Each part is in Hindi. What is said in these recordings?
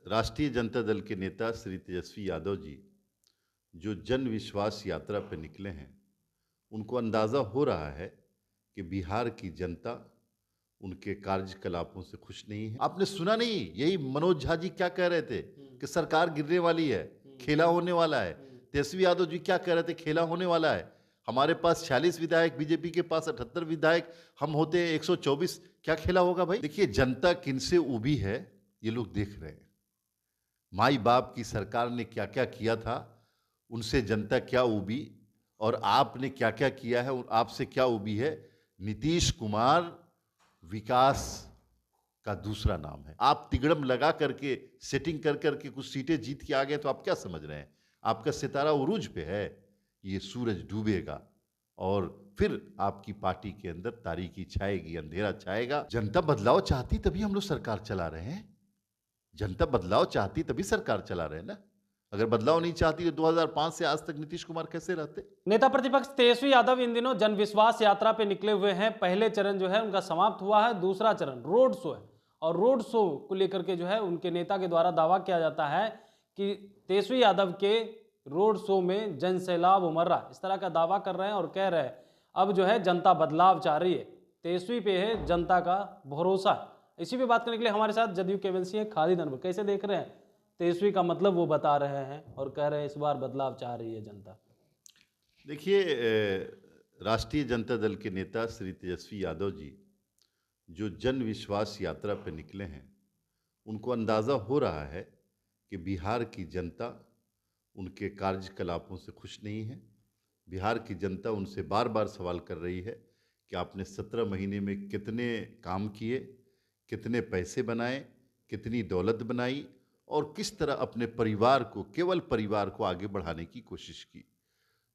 राष्ट्रीय जनता दल के नेता श्री तेजस्वी यादव जी जो जन विश्वास यात्रा पर निकले हैं, उनको अंदाज़ा हो रहा है कि बिहार की जनता उनके कार्यकलापों से खुश नहीं है। आपने सुना नहीं, यही मनोज झा जी क्या कह रहे थे कि सरकार गिरने वाली है, खेला होने वाला है। तेजस्वी यादव जी क्या कह रहे थे, खेला होने वाला है। हमारे पास 46 विधायक, बीजेपी के पास 78 विधायक, हम होते हैं 124, क्या खेला होगा भाई। देखिए, जनता किनसे उबी है ये लोग देख रहे हैं। माई बाप की सरकार ने क्या क्या किया था, उनसे जनता क्या उबी, और आपने क्या क्या किया है और आपसे क्या उबी है। नीतीश कुमार विकास का दूसरा नाम है। आप तिगड़म लगा करके, सेटिंग कर करके कुछ सीटें जीत के आ गए, तो आप क्या समझ रहे हैं आपका सितारा उरूज पे है। ये सूरज डूबेगा और फिर आपकी पार्टी के अंदर तारीकी छाएगी, अंधेरा छाएगा। जनता बदलाव चाहती तभी हम लोग सरकार चला रहे हैं। जनता बदलाव चाहती तभी सरकार चला रहे हैं ना। अगर बदलाव नहीं चाहती तो 2005 से आज तक नीतीश कुमार कैसे रहते। नेता प्रतिपक्ष तेजस्वी यादव इन दिनों जनविश्वास यात्रा पे निकले हुए हैं। पहले चरण जो है उनका समाप्त हुआ है, दूसरा चरण रोड शो है। और रोड शो को लेकर के जो है उनके नेता के द्वारा दावा किया जाता है कि तेजस्वी यादव के रोड शो में जन सैलाब उमड़ रहा है। इस तरह का दावा कर रहे हैं और कह रहे हैं अब जो है जनता बदलाव चाह रही है, तेजस्वी पे है जनता का भरोसा। इसी पे बात करने के लिए हमारे साथ जदयू के एमएलसी हैं खालिद अनवर। कैसे देख रहे हैं तेजस्वी का मतलब वो बता रहे हैं और कह रहे हैं इस बार बदलाव चाह रही है जनता। देखिए, राष्ट्रीय जनता दल के नेता श्री तेजस्वी यादव जी जो जन विश्वास यात्रा पर निकले हैं, उनको अंदाज़ा हो रहा है कि बिहार की जनता उनके कार्यकलापों से खुश नहीं है। बिहार की जनता उनसे बार बार सवाल कर रही है कि आपने 17 महीने में कितने काम किए, कितने पैसे बनाए, कितनी दौलत बनाई, और किस तरह अपने परिवार को, केवल परिवार को आगे बढ़ाने की कोशिश की।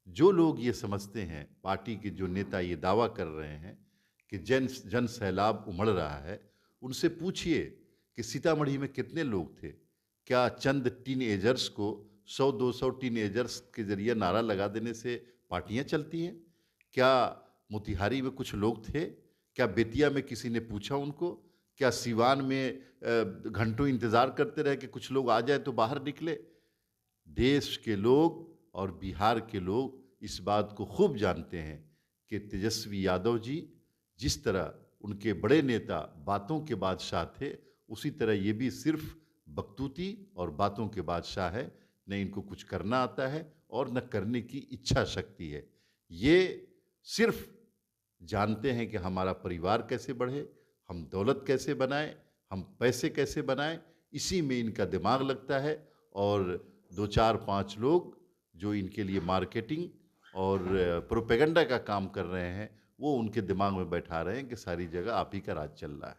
जो लोग ये समझते हैं, पार्टी के जो नेता ये दावा कर रहे हैं कि जन जन सैलाब उमड़ रहा है, उनसे पूछिए कि सीतामढ़ी में कितने लोग थे। क्या चंद टीन एजर्स को, 100-200 टीन एजर्स के जरिए नारा लगा देने से पार्टियां चलती हैं? क्या मोतिहारी में कुछ लोग थे? क्या बेतिया में किसी ने पूछा उनको? क्या सिवान में घंटों इंतजार करते रहे कि कुछ लोग आ जाए तो बाहर निकले? देश के लोग और बिहार के लोग इस बात को खूब जानते हैं कि तेजस्वी यादव जी जिस तरह उनके बड़े नेता बातों के बादशाह थे, उसी तरह ये भी सिर्फ बकतूती और बातों के बादशाह है। न इनको कुछ करना आता है और न करने की इच्छा शक्ति है। ये सिर्फ जानते हैं कि हमारा परिवार कैसे बढ़े, हम दौलत कैसे बनाएं, हम पैसे कैसे बनाएं, इसी में इनका दिमाग लगता है। और दो चार पांच लोग जो इनके लिए मार्केटिंग और प्रोपेगेंडा का काम कर रहे हैं, वो उनके दिमाग में बैठा रहे हैं कि सारी जगह आप ही का राज चल रहा है।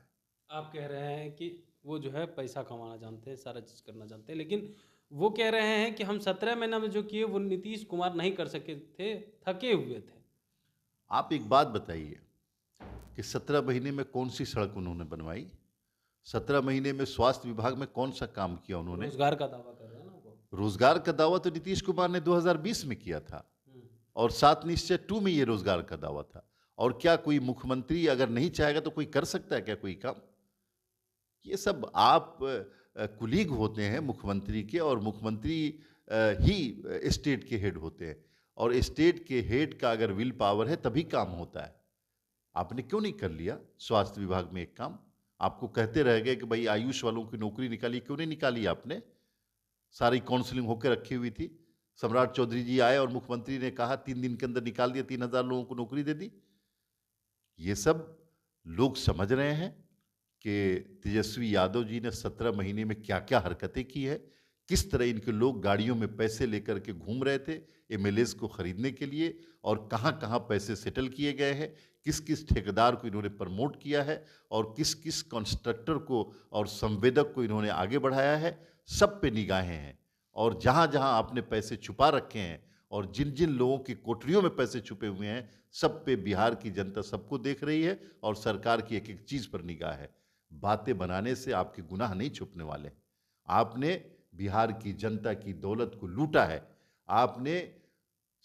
आप कह रहे हैं कि वो जो है पैसा कमाना जानते हैं, सारा चीज़ करना जानते हैं, लेकिन वो कह रहे हैं कि हम 17 महीना में जो किए वो नीतीश कुमार नहीं कर सके थे, थके हुए थे। आप एक बात बताइए कि 17 महीने में कौन सी सड़क उन्होंने बनवाई? 17 महीने में स्वास्थ्य विभाग में कौन सा काम किया उन्होंने? रोजगार का दावा कर रहे हैं ना वो। रोजगार का दावा तो नीतीश कुमार ने 2020 में किया था, हम्म। और 7 निश्चय 2 में ये रोजगार का दावा था। और क्या कोई मुख्यमंत्री अगर नहीं चाहेगा तो कोई कर सकता है क्या कोई काम? ये सब आप कुलीग होते हैं मुख्यमंत्री के, और मुख्यमंत्री ही स्टेट के हेड होते हैं, और स्टेट के हेड का अगर विल पावर है तभी काम होता है। आपने क्यों नहीं कर लिया स्वास्थ्य विभाग में एक काम? आपको कहते रह गए कि भाई आयुष वालों की नौकरी निकाली, क्यों नहीं निकाली आपने? सारी काउंसलिंग होकर रखी हुई थी। सम्राट चौधरी जी आए और मुख्यमंत्री ने कहा 3 दिन के अंदर निकाल दिया, 3,000 लोगों को नौकरी दे दी। ये सब लोग समझ रहे हैं कि तेजस्वी यादव जी ने 17 महीने में क्या क्या हरकतें की है, किस तरह इनके लोग गाड़ियों में पैसे लेकर के घूम रहे थे एमएलएस को खरीदने के लिए, और कहाँ कहाँ पैसे सेटल किए गए हैं, किस किस ठेकेदार को इन्होंने प्रमोट किया है, और किस किस कॉन्ट्रैक्टर को और संवेदक को इन्होंने आगे बढ़ाया है। सब पे निगाहें हैं, और जहाँ जहाँ आपने पैसे छुपा रखे हैं और जिन जिन लोगों की कोठरियों में पैसे छुपे हुए हैं, सब पे बिहार की जनता सबको देख रही है, और सरकार की एक एक चीज़ पर निगाह है। बातें बनाने से आपके गुनाह नहीं छुपने वाले। आपने बिहार की जनता की दौलत को लूटा है। आपने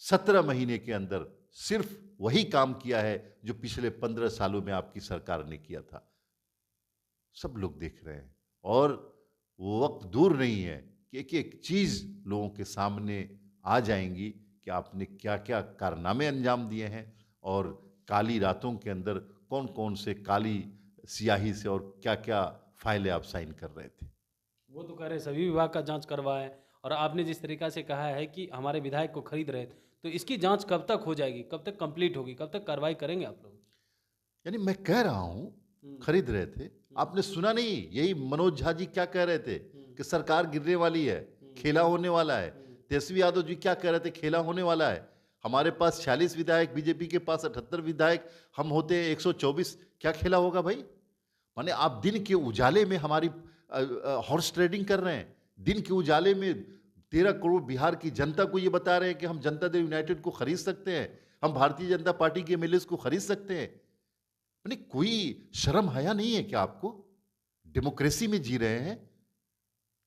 17 महीने के अंदर सिर्फ वही काम किया है जो पिछले 15 सालों में आपकी सरकार ने किया था। सब लोग देख रहे हैं, और वो वक्त दूर नहीं है कि एक एक चीज़ लोगों के सामने आ जाएंगी कि आपने क्या क्या कारनामे अंजाम दिए हैं और काली रातों के अंदर कौन कौन से काली स्याही से और क्या क्या फाइलें आप साइन कर रहे थे। वो तो कह रहे सभी विभाग का जांच करवाएं, और आपने जिस तरीका से कहा है कि हमारे विधायक को खरीद रहे थे, तो इसकी जांच कब तक हो जाएगी, कब तक कंप्लीट होगी, कब तक कार्रवाई करेंगे आप लोग? यानी मैं कह रहा हूं हम्म, खरीद रहे थे, आपने सुना नहीं? यही मनोज झा जी क्या कह रहे थे कि सरकार गिरने वाली है, खेला होने वाला है। तेजस्वी यादव जी क्या कह रहे थे? खेला होने वाला है। हमारे पास 46 विधायक, बीजेपी के पास 78 विधायक, हम होते हैं 124। क्या खेला होगा भाई? माने आप दिन के उजाले में हमारी हॉर्स ट्रेडिंग कर रहे हैं। दिन के उजाले में 13 करोड़ बिहार की जनता को ये बता रहे हैं कि हम जनता दल यूनाइटेड को खरीद सकते हैं, हम भारतीय जनता पार्टी के एमएलए को खरीद सकते हैं। माने कोई शर्म हया नहीं है क्या आपको? डेमोक्रेसी में जी रहे हैं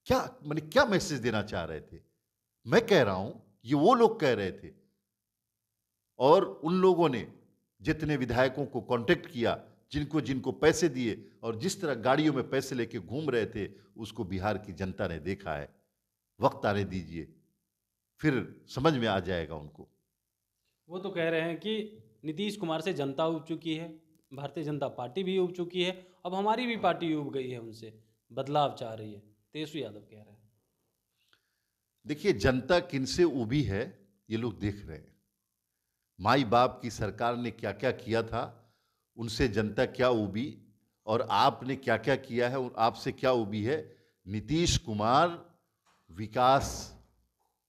क्या? माने क्या मैसेज देना चाह रहे थे? मैं कह रहा हूं ये वो लोग कह रहे थे, और उन लोगों ने जितने विधायकों को कांटेक्ट किया, जिनको जिनको पैसे दिए और जिस तरह गाड़ियों में पैसे लेके घूम रहे थे, उसको बिहार की जनता ने देखा है। वक्त आने दीजिए, फिर समझ में आ जाएगा उनको। वो तो कह रहे हैं कि नीतीश कुमार से जनता उब चुकी है, भारतीय जनता पार्टी भी उब चुकी है, अब हमारी भी पार्टी उब गई है, उनसे बदलाव चाह रही है, तेजस्वी यादव कह रहे हैं। देखिए जनता किनसे उबी है ये लोग देख रहे हैं। माई बाप की सरकार ने क्या क्या किया था, उनसे जनता क्या उबी, और आपने क्या क्या किया है और आपसे क्या उबी है। नीतीश कुमार विकास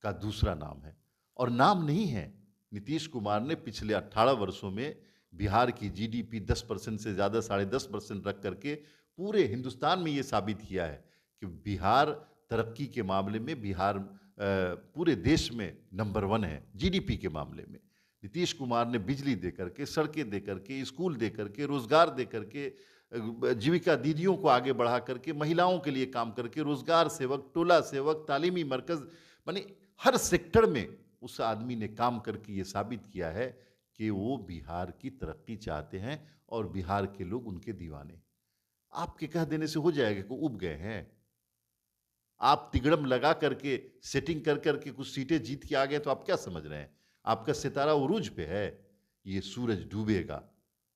का दूसरा नाम है, और नाम नहीं है। नीतीश कुमार ने पिछले 18 वर्षों में बिहार की जीडीपी 10% से ज़्यादा, 10.5% रख करके पूरे हिंदुस्तान में ये साबित किया है कि बिहार तरक्की के मामले में, बिहार पूरे देश में नंबर 1 है जीडीपी के मामले में। नीतीश कुमार ने बिजली दे करके, सड़कें दे करके, स्कूल दे करके, रोजगार दे करके, जीविका दीदियों को आगे बढ़ा करके, महिलाओं के लिए काम करके, रोजगार सेवक, टोला सेवक, तालीमी मरकज, माने हर सेक्टर में उस आदमी ने काम करके ये साबित किया है कि वो बिहार की तरक्की चाहते हैं और बिहार के लोग उनके दीवाने। आपके कह देने से हो जाएगा कि उब गए हैं? आप तिगड़म लगा करके, सेटिंग कर करके कुछ सीटें जीत के आ गए, तो आप क्या समझ रहे हैं आपका सितारा उरूज पे है? ये सूरज डूबेगा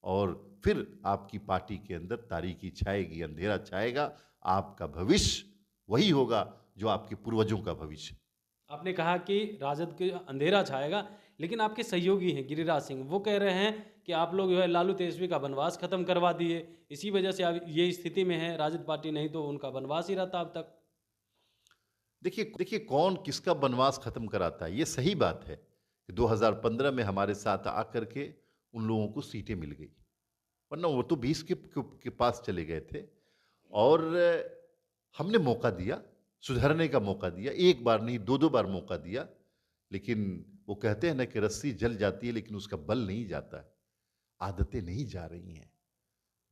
और फिर आपकी पार्टी के अंदर तारीकी छाएगी, अंधेरा छाएगा। आपका भविष्य वही होगा जो आपके पूर्वजों का भविष्य। आपने कहा कि राजद के अंधेरा छाएगा, लेकिन आपके सहयोगी हैं गिरिराज सिंह, वो कह रहे हैं कि आप लोग जो है लालू तेजस्वी का वनवास खत्म करवा दिए, इसी वजह से अब ये स्थिति में है राजद पार्टी, नहीं तो उनका वनवास ही रहता अब तक। देखिए देखिए कौन किसका वनवास खत्म कराता है। ये सही बात है कि 2015 में हमारे साथ आकर के उन लोगों को सीटें मिल गई, वरना वो तो 20 के पास चले गए थे। और हमने मौका दिया, सुधरने का मौका दिया, एक बार नहीं, दो दो बार मौका दिया। लेकिन वो कहते हैं ना कि रस्सी जल जाती है लेकिन उसका बल नहीं जाता है। आदतें नहीं जा रही हैं,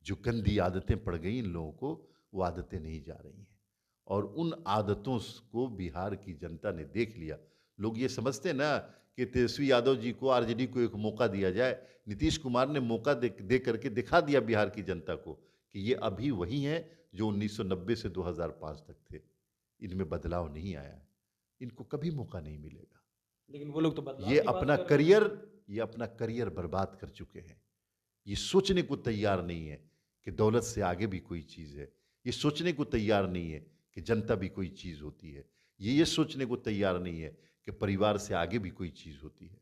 जो गंदी आदतें पड़ गई इन लोगों को, वो आदतें नहीं जा रही हैं। और उन आदतों को बिहार की जनता ने देख लिया। लोग ये समझते हैं ना कि तेजस्वी यादव जी को, आरजेडी को एक मौका दिया जाए। नीतीश कुमार ने मौका दे करके दिखा दिया बिहार की जनता को कि ये अभी वही हैं जो 1990 से 2005 तक थे। इनमें बदलाव नहीं आया है, इनको कभी मौका नहीं मिलेगा। लेकिन वो लोग तो बदलाव ये की बात अपना कर रहे हैं। करियर ये अपना करियर बर्बाद कर चुके हैं। ये सोचने को तैयार नहीं है कि दौलत से आगे भी कोई चीज़ है। ये सोचने को तैयार नहीं है कि जनता भी कोई चीज़ होती है। ये सोचने को तैयार नहीं है कि परिवार से आगे भी कोई चीज़ होती है।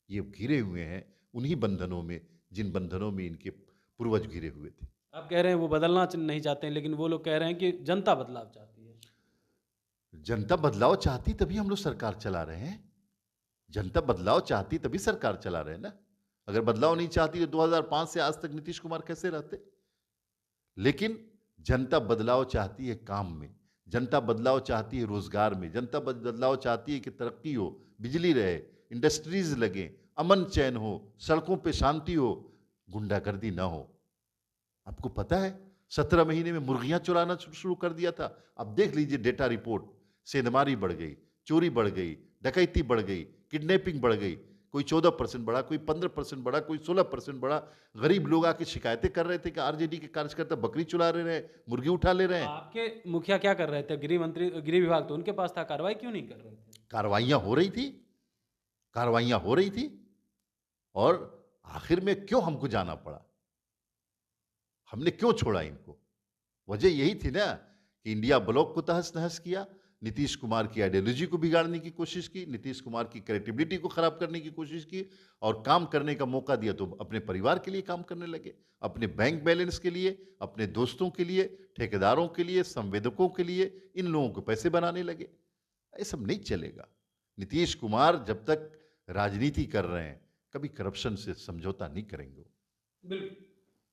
ये घिरे हुए हैं उन्हीं बंधनों में, जिन बंधनों में इनके पूर्वज घिरे हुए थे। आप कह रहे हैं वो बदलना नहीं चाहते हैं, लेकिन वो लोग कह रहे हैं कि जनता बदलाव चाहती है। जनता बदलाव चाहती तभी हम लोग सरकार चला रहे हैं। जनता बदलाव चाहती तभी सरकार चला रहे हैं ना। अगर बदलाव नहीं चाहती तो 2005 से आज तक नीतीश कुमार कैसे रहते? लेकिन जनता बदलाव चाहती है काम में, जनता बदलाव चाहती है रोजगार में, जनता बदलाव चाहती है कि तरक्की हो, बिजली रहे, इंडस्ट्रीज लगे, अमन चैन हो, सड़कों पे शांति हो, गुंडागर्दी ना हो। आपको पता है 17 महीने में मुर्गियां चुराना शुरू कर दिया था। अब देख लीजिए डेटा रिपोर्ट, सेंधमारी बढ़ गई, चोरी बढ़ गई, डकैती बढ़ गई, किडनैपिंग बढ़ गई। कोई 14% बढ़ा, कोई 15% बढ़ा, कोई 16% बढ़ा। गरीब लोग आके शिकायतें कर रहे थे कि आरजेडी के कार्यकर्ता बकरी चुरा रहे हैं, मुर्गी उठा ले रहे हैं। आपके मुखिया क्या कर रहे थे? गृह मंत्री, गृह विभाग तो उनके पास था, कार्रवाई क्यों नहीं कर रहे थे? कार्रवाइयाँ हो रही थी, कार्रवाइयाँ हो रही थी, और आखिर में क्यों हमको जाना पड़ा? हमने क्यों छोड़ा इनको? वजह यही थी ना कि इंडिया ब्लॉक को तहस-नहस किया, नीतीश कुमार की आइडियोलॉजी को बिगाड़ने की कोशिश की, नीतीश कुमार की क्रेडिबिलिटी को खराब करने की कोशिश की, और काम करने का मौका दिया तो अपने परिवार के लिए काम करने लगे, अपने बैंक बैलेंस के लिए, अपने दोस्तों के लिए, ठेकेदारों के लिए, संवेदकों के लिए, इन लोगों को पैसे बनाने लगे। ये सब नहीं चलेगा। नीतीश कुमार जब तक राजनीति कर रहे हैं, कभी करप्शन से समझौता नहीं करेंगे वो। बिल्कुल।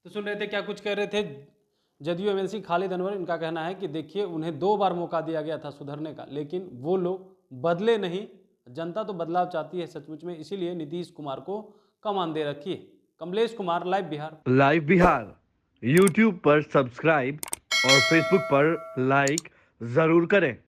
तो सुन रहे थे, क्या कुछ कह रहे थे जदयू एमएलसी खालिद अनवर? इनका कहना है कि देखिए, उन्हें 2 बार मौका दिया गया था सुधरने का, लेकिन वो लोग बदले नहीं। जनता तो बदलाव चाहती है सचमुच में, इसीलिए नीतीश कुमार को कमान दे रखी है। Kamlesh Kumar, live Bihar. Live Bihar YouTube पर सब्सक्राइब और फेसबुक पर लाइक जरूर करें।